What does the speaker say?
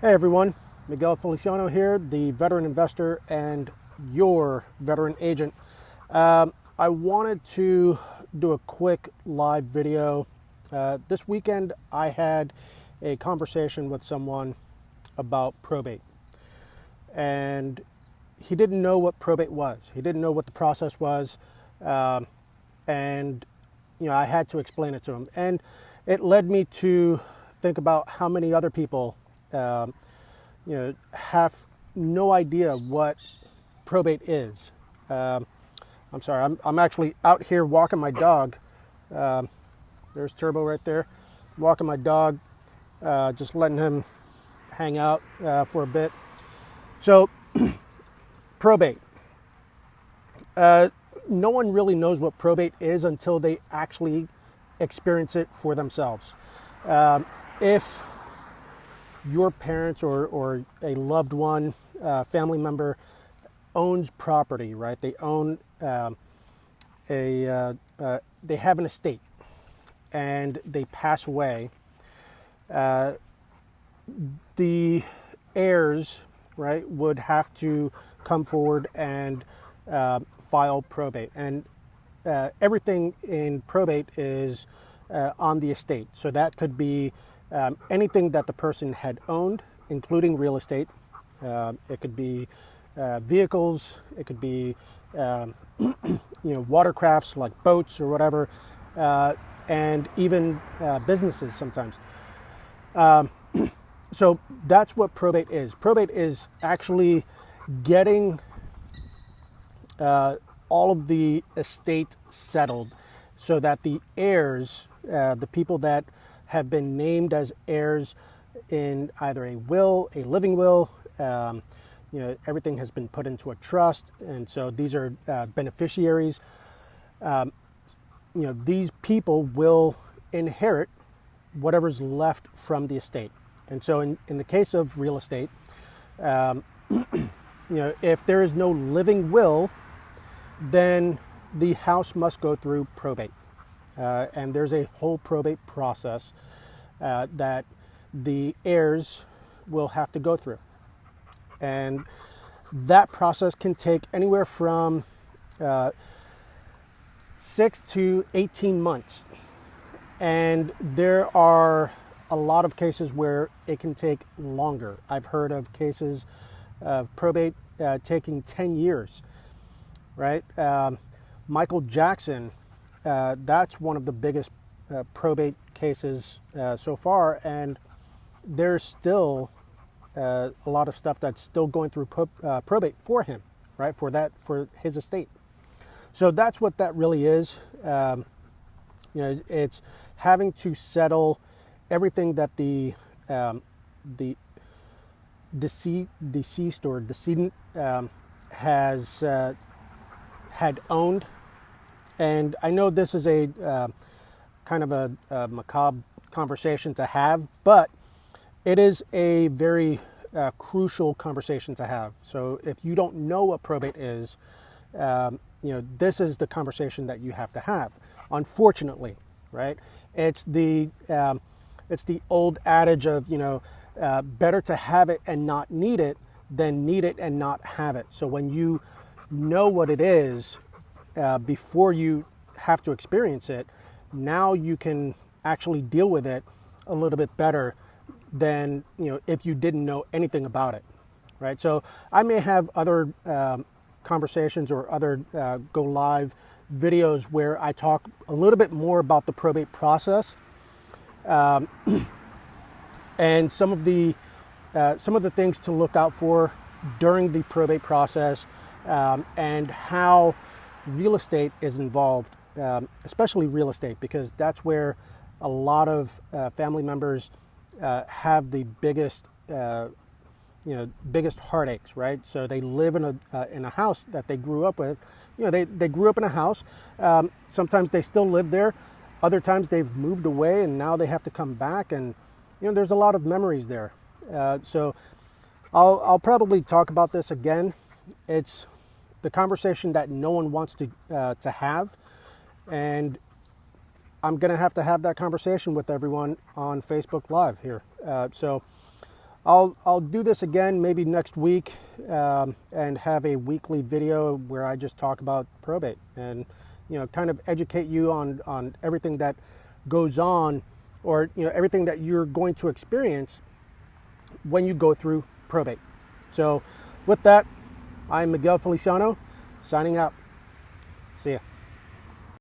Hey everyone, Miguel Feliciano here, the veteran investor and your veteran agent. I wanted to do a quick live video. This weekend I had a conversation with someone about probate, and he didn't know what probate was. He didn't know what the process was, and I had to explain it to him, and it led me to think about how many other people have no idea what probate is. I'm sorry, I'm actually out here walking my dog. There's Turbo right there, walking my dog, just letting him hang out for a bit. So, probate. No one really knows what probate is until they actually experience it for themselves. If your parents or a loved one, family member owns property, right? They own they have an estate and they pass away. The heirs, right, would have to come forward and file probate, and everything in probate is on the estate. So that could be anything that the person had owned, including real estate. It could be vehicles. It could be watercrafts like boats or whatever, and even businesses sometimes. So that's what probate is. Probate is actually getting all of the estate settled so that the heirs, the people that have been named as heirs in either a will, a living will, everything has been put into a trust, and so these are beneficiaries. These people will inherit whatever's left from the estate. And so in the case of real estate, if there is no living will, then the house must go through probate. And there's a whole probate process that the heirs will have to go through. And that process can take anywhere from 6 to 18 months. And there are a lot of cases where it can take longer. I've heard of cases of probate taking 10 years, right? Michael Jackson, that's one of the biggest probate cases so far, and there's still a lot of stuff that's still going through probate for him, right? For his estate. So that's what that really is. It's having to settle everything that the deceased or decedent has had owned. And I know this is a kind of a macabre conversation to have, but it is a very crucial conversation to have. So if you don't know what probate is, this is the conversation that you have to have. Unfortunately, right? It's the old adage of better to have it and not need it than need it and not have it. So when you know what it is before you have to experience it, now you can actually deal with it a little bit better than if you didn't know anything about it, right? So I may have other conversations or other go live videos where I talk a little bit more about the probate process and some of the things to look out for during the probate process, and how real estate is involved, especially real estate, because that's where a lot of family members have the biggest heartaches, right? So they live in a house that they grew up with. They grew up in a house. Sometimes they still live there. Other times they've moved away and now they have to come back, and there's a lot of memories there. So I'll probably talk about this again. It's the conversation that no one wants to have, and I'm going to have that conversation with everyone on Facebook Live here. So I'll do this again maybe next week, and have a weekly video where I just talk about probate and, kind of educate you on everything that goes on, or, everything that you're going to experience when you go through probate. So with that, I'm Miguel Feliciano, signing out. See ya.